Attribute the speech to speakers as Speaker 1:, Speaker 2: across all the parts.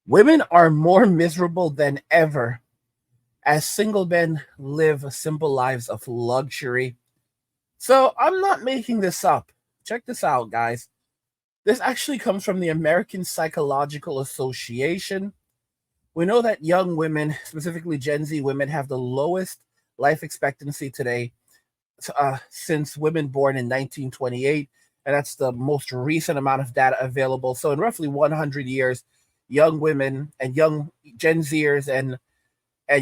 Speaker 1: Women are more miserable than ever as single men live simple lives of luxury. So I'm not making this up. Check this out, guys. This actually comes from the American Psychological Association. We know that young women, specifically Gen Z women, have the lowest life expectancy today since women born in 1928, and that's the most recent amount of data available. So, in roughly 100 years, young women and young Gen Zers and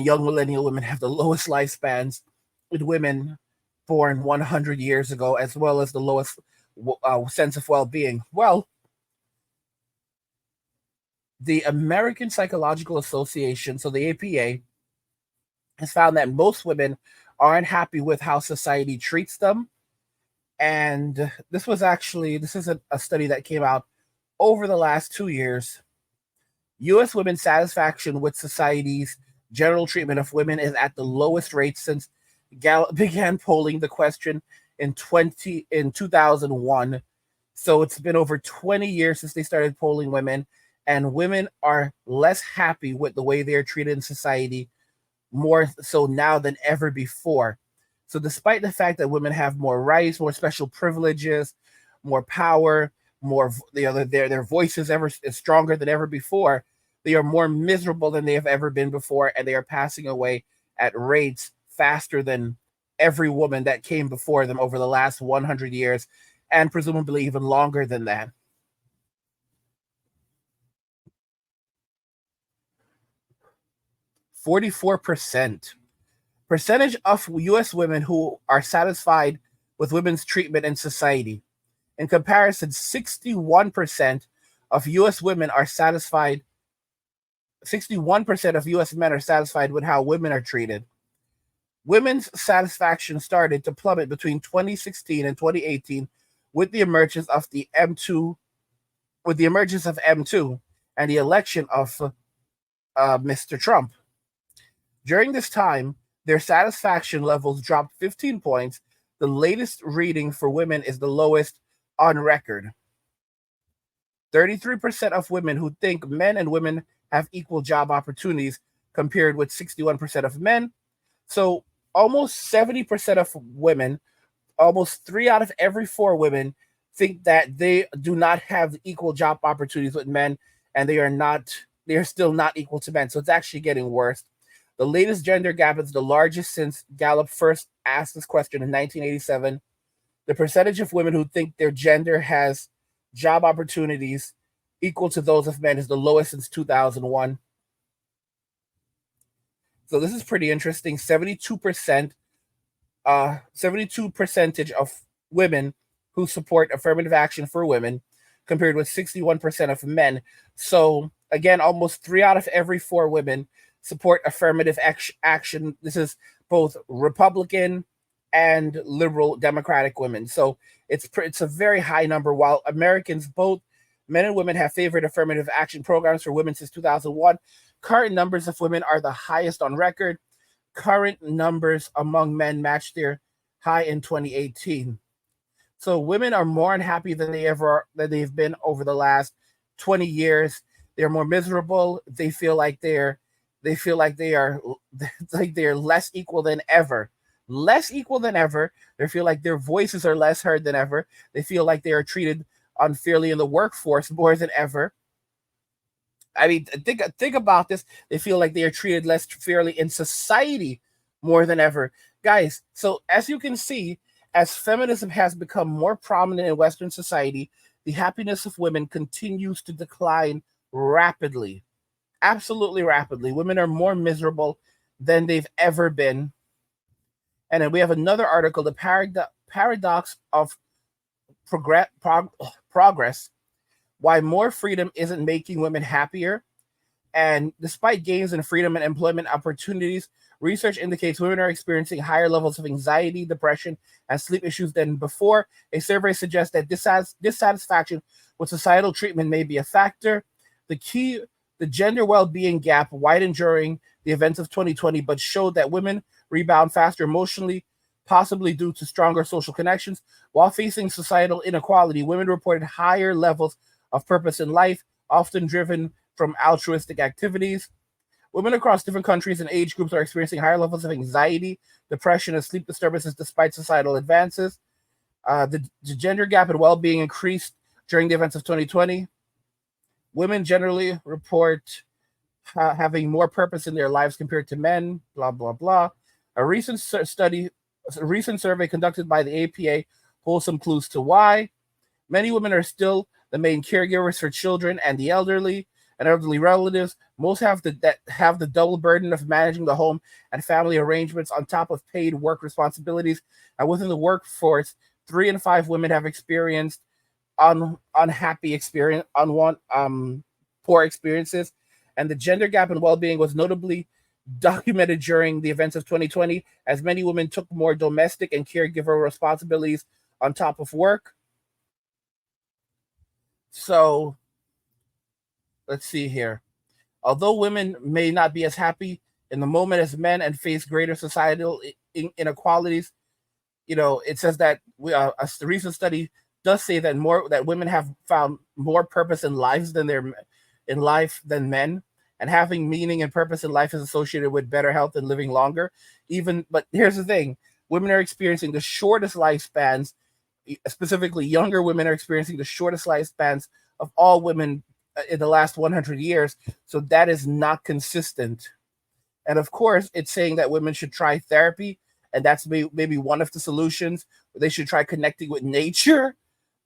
Speaker 1: young millennial women have the lowest lifespans with women born 100 years ago, as well as the lowest sense of well being. Well, the American Psychological Association, so the APA, has found that most women aren't happy with how society treats them. And this is a study that came out over the last 2 years. US women's satisfaction with society's general treatment of women is at the lowest rate since Gallup began polling the question in 2001. So it's been over 20 years since they started polling women, and women are less happy with the way they're treated in society, more so now than ever before. So, despite the fact that women have more rights, more special privileges, more power, their voices ever is stronger than ever before, they are more miserable than they have ever been before, and they are passing away at rates faster than every woman that came before them over the last 100 years, and presumably even longer than that. 44% percentage of US women who are satisfied with women's treatment in society. In comparison, 61% of US women are satisfied 61% of US men are satisfied with how women are treated. Women's satisfaction started to plummet between 2016 and 2018 with the emergence of the M2 with the emergence of M2 and the election of Mr. Trump. During this time, their satisfaction levels dropped 15 points. The latest reading for women is the lowest on record. 33% of women who think men and women have equal job opportunities compared with 61% of men. So almost 70% of women, almost 3 out of every 4 women, think that they do not have equal job opportunities with men, and they are still not equal to men. So it's actually getting worse. The latest gender gap is the largest since Gallup first asked this question in 1987. The percentage of women who think their gender has job opportunities equal to those of men is the lowest since 2001. So this is pretty interesting. 72 percentage of women who support affirmative action for women compared with 61% of men. So again, almost 3 out of every 4 women support affirmative action. This is both Republican and liberal Democratic women. So it's a very high number. While Americans, both men and women, have favored affirmative action programs for women since 2001, current numbers of women are the highest on record. Current numbers among men match their high in 2018. So women are more unhappy than they've been over the last 20 years. They're more miserable. They feel like they are like they're less equal than ever. Less equal than ever. They feel like their voices are less heard than ever. They feel like they are treated unfairly in the workforce more than ever. I mean, think about this. They feel like they are treated less fairly in society more than ever, guys. So as you can see, as feminism has become more prominent in Western society, the happiness of women continues to decline rapidly, absolutely rapidly. Women are more miserable than they've ever been. And then we have another article, the paradox of progress, why more freedom isn't making women happier. And despite gains in freedom and employment opportunities, research indicates women are experiencing higher levels of anxiety, depression, and sleep issues than before. A survey suggests that dissatisfaction with societal treatment may be a factor. The key, the gender well being gap widened during the events of 2020, but showed that women rebound faster emotionally, possibly due to stronger social connections. While facing societal inequality, women reported higher levels of purpose in life, often driven from altruistic activities. Women across different countries and age groups are experiencing higher levels of anxiety, depression, and sleep disturbances despite societal advances. The gender gap in well-being increased during the events of 2020. Women generally report having more purpose in their lives compared to men, blah, blah, blah. A recent survey conducted by the APA holds some clues to why. Many women are still the main caregivers for children and the elderly and elderly relatives. Most have the double burden of managing the home and family arrangements on top of paid work responsibilities. And within the workforce, 3 in 5 women have experienced unhappy experience, poor experiences. And the gender gap in well-being was notably documented during the events of 2020, as many women took more domestic and caregiver responsibilities on top of work. So let's see here. Although women may not be as happy in the moment as men and face greater societal inequalities, it says that a recent study does say that women have found more purpose in life than men, and having meaning and purpose in life is associated with better health and living longer. But here's the thing: women are experiencing the shortest lifespans. Specifically, younger women are experiencing the shortest lifespans of all women in the last 100 years. So that is not consistent. And of course, it's saying that women should try therapy, and that's maybe one of the solutions. They should try connecting with nature.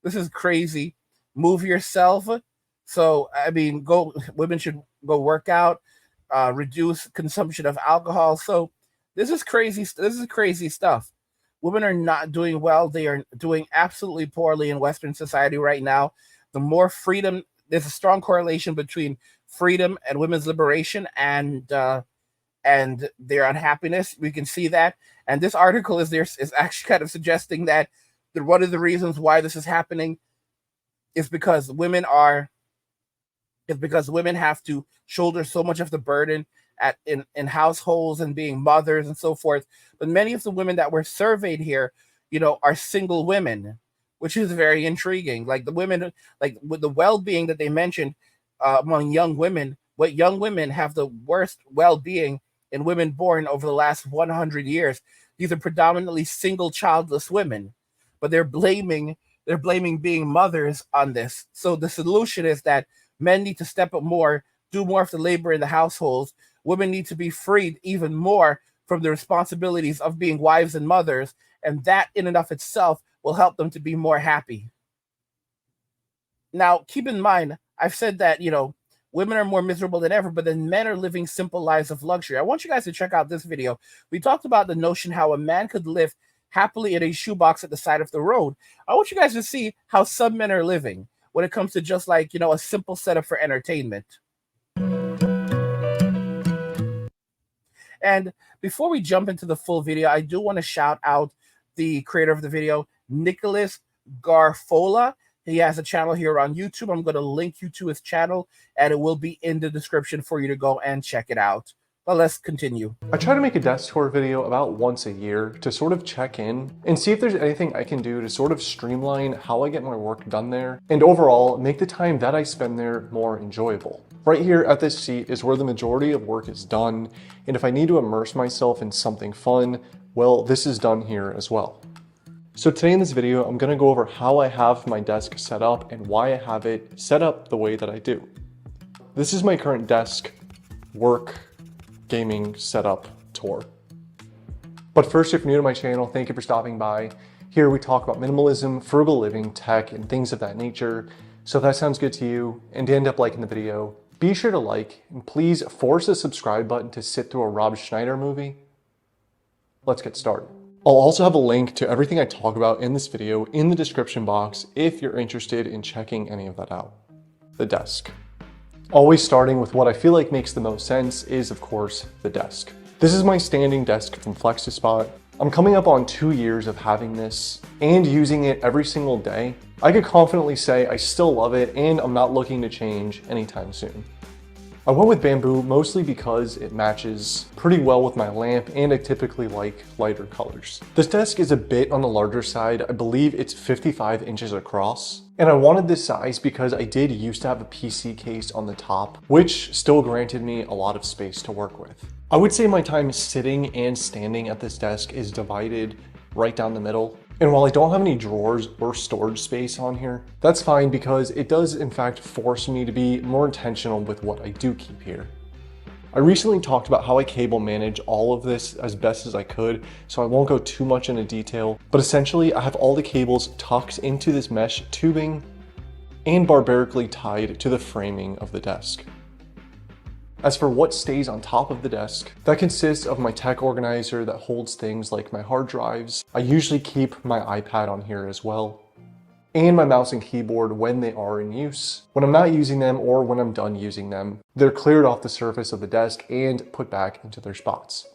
Speaker 1: This is crazy. Move yourself. So, women should go work out, reduce consumption of alcohol. So this is crazy. This is crazy stuff. Women are not doing well. They are doing absolutely poorly in Western society right now. The more freedom, there's a strong correlation between freedom and women's liberation and their unhappiness. We can see that. And this article is actually kind of suggesting that one of the reasons why this is happening is because women have to shoulder so much of the burden in households and being mothers and so forth. But many of the women that were surveyed here, are single women, which is very intriguing. Like the women, like with the well-being that they mentioned among young women, what young women have the worst well-being in women born over the last 100 years. These are predominantly single childless women, but they're blaming being mothers on this. So the solution is that men need to step up more, do more of the labor in the households. Women need to be freed even more from the responsibilities of being wives and mothers, and that in and of itself will help them to be more happy. Now, keep in mind, I've said that, women are more miserable than ever, but then men are living simple lives of luxury. I want you guys to check out this video. We talked about the notion how a man could live happily in a shoebox at the side of the road. I want you guys to see how some men are living when it comes to just like, a simple setup for entertainment. And before we jump into the full video, I do want to shout out the creator of the video, Nicholas Garfola. He has a channel here on YouTube. I'm going to link you to his channel, and it will be in the description for you to go and check it out. But let's continue.
Speaker 2: I try to make a desk tour video about once a year to sort of check in and see if there's anything I can do to sort of streamline how I get my work done there, and overall make the time that I spend there more enjoyable. Right here at this seat is where the majority of work is done, and if I need to immerse myself in something fun, well, this is done here as well. So today in this video, I'm going to go over how I have my desk set up and why I have it set up the way that I do. This is my current desk, work, gaming setup tour. But first, if you're new to my channel, thank you for stopping by. Here we talk about minimalism, frugal living, tech, and things of that nature. So if that sounds good to you and you end up liking the video, be sure to like, and please force the subscribe button to sit through a Rob Schneider movie. Let's get started. I'll also have a link to everything I talk about in this video in the description box if you're interested in checking any of that out. The desk. Always starting with what I feel like makes the most sense is, of course, the desk. This is my standing desk from FlexiSpot. I'm coming up on 2 years of having this and using it every single day. I could confidently say I still love it and I'm not looking to change anytime soon. I went with bamboo mostly because it matches pretty well with my lamp and I typically like lighter colors. This desk is a bit on the larger side. I believe it's 55 inches across. And I wanted this size because I did used to have a PC case on the top, which still granted me a lot of space to work with. I would say my time sitting and standing at this desk is divided right down the middle. And while I don't have any drawers or storage space on here, that's fine because it does in fact force me to be more intentional with what I do keep here. I recently talked about how I cable manage all of this as best as I could, so I won't go too much into detail, but essentially I have all the cables tucked into this mesh tubing and barbarically tied to the framing of the desk. As for what stays on top of the desk, that consists of my tech organizer that holds things like my hard drives. I usually keep my iPad on here as well, and my mouse and keyboard when they are in use. When I'm not using them or when I'm done using them, they're cleared off the surface of the desk and put back into their spots.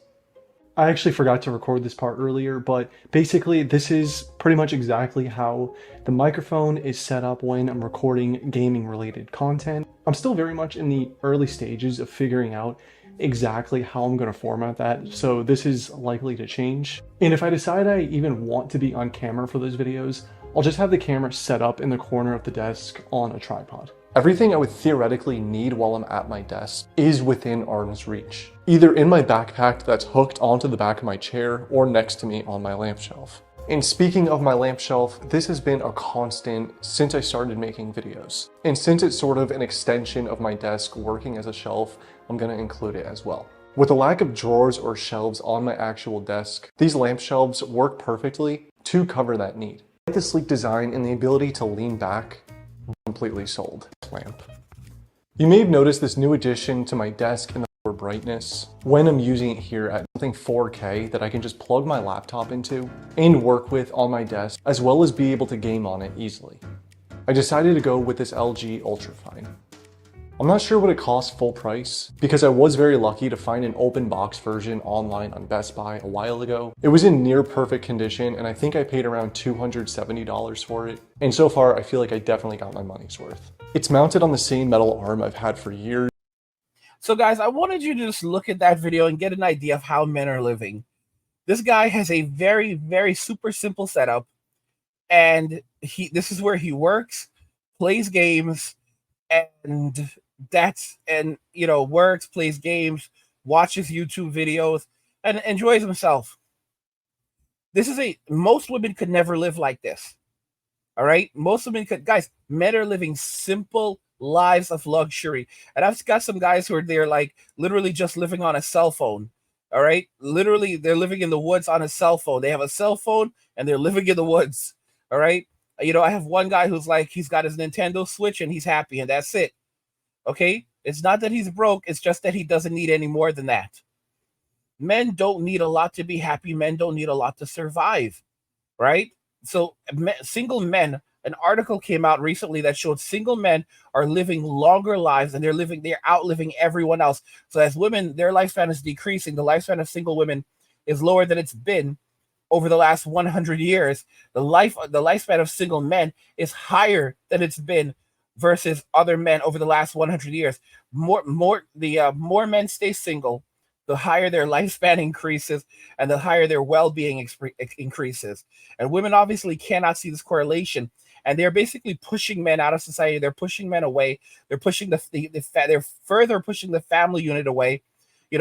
Speaker 2: I actually forgot to record this part earlier, but basically this is pretty much exactly how the microphone is set up when I'm recording gaming related content. I'm still very much in the early stages of figuring out exactly how I'm going to format that, so this is likely to change. And if I decide I even want to be on camera for those videos, I'll just have the camera set up in the corner of the desk on a tripod. Everything I would theoretically need while I'm at my desk is within arm's reach, either in my backpack that's hooked onto the back of my chair or next to me on my lamp shelf. And speaking of my lamp shelf, this has been a constant since I started making videos. And since it's sort of an extension of my desk working as a shelf, I'm going to include it as well. With a lack of drawers or shelves on my actual desk, these lamp shelves work perfectly to cover that need. The sleek design and the ability to lean back, completely sold. Lamp. You may have noticed this new addition to my desk in the lower brightness when I'm using it here at something 4K that I can just plug my laptop into and work with on my desk, as well as be able to game on it easily. I decided to go with this LG Ultrafine. I'm not sure what it costs full price because I was very lucky to find an open box version online on Best Buy a while ago. It was in near perfect condition and I think I paid around $270 for it. And so far I feel like I definitely got my money's worth. It's mounted on the same metal arm I've had for years.
Speaker 1: So guys, I wanted you to just look at that video and get an idea of how men are living. This guy has a very, very super simple setup, and this is where he works, plays games, and works, plays games, watches YouTube videos, and enjoys himself. Most women could never live like this. All right, most women could. Guys, men are living simple lives of luxury, and I've got some guys who are there like literally just living on a cell phone. All right, literally they're living in the woods on a cell phone. They have a cell phone and they're living in the woods. All right, I have one guy who's like, he's got his Nintendo Switch and he's happy and that's it. Okay, it's not that he's broke, it's just that he doesn't need any more than that. Men don't need a lot to be happy. Men don't need a lot to survive, right? So single men, an article came out recently that showed single men are living longer lives and they're outliving everyone else. So as women, their lifespan is decreasing. The lifespan of single women is lower than it's been over the last 100 years. The lifespan of single men is higher than it's been versus other men over the last 100 years. More men stay single, the higher their lifespan increases and the higher their well-being increases. And women obviously cannot see this correlation, and they're basically pushing men out of society. They're pushing men away. They're pushing they're further pushing the family unit away.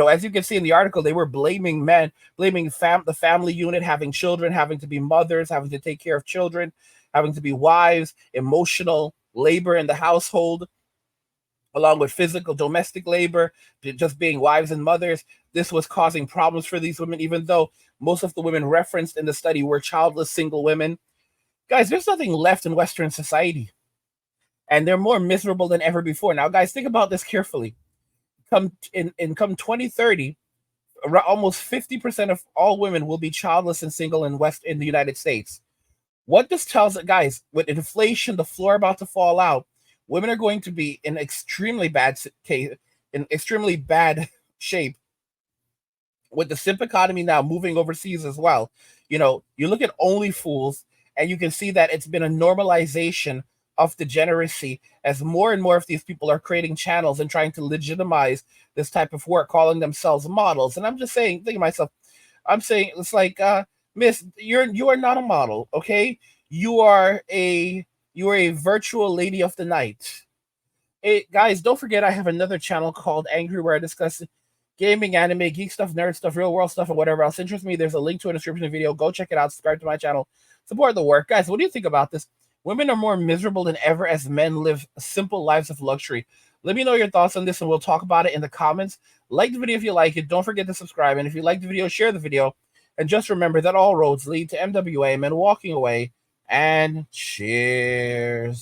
Speaker 1: As you can see in the article, they were blaming men, the family unit, having children, having to be mothers, having to take care of children, having to be wives, emotional labor in the household, along with physical domestic labor, just being wives and mothers. This was causing problems for these women, even though most of the women referenced in the study were childless single women. Guys, there's nothing left in Western society, and they're more miserable than ever before. Now, guys, think about this carefully. Come 2030, almost 50% of all women will be childless and single in the United States. What this tells us, guys, with inflation, the floor about to fall out, women are going to be in extremely bad shape. With the simp economy now moving overseas as well, you look at OnlyFools, and you can see that it's been a normalization of degeneracy as more and more of these people are creating channels and trying to legitimize this type of work, calling themselves models. And I'm just saying, thinking to myself, I'm saying it's like, miss, you are not a model, okay? You are a You are a virtual lady of the night. Hey, guys, don't forget I have another channel called Angry where I discuss gaming, anime, geek stuff, nerd stuff, real world stuff, and whatever else interests me. There's a link to a description of the video. Go check it out. Subscribe to my channel. Support the work. Guys, what do you think about this? Women are more miserable than ever as men live simple lives of luxury. Let me know your thoughts on this, and we'll talk about it in the comments. Like the video if you like it. Don't forget to subscribe. And if you like the video, share the video. And just remember that all roads lead to MWA, men walking away. And cheers.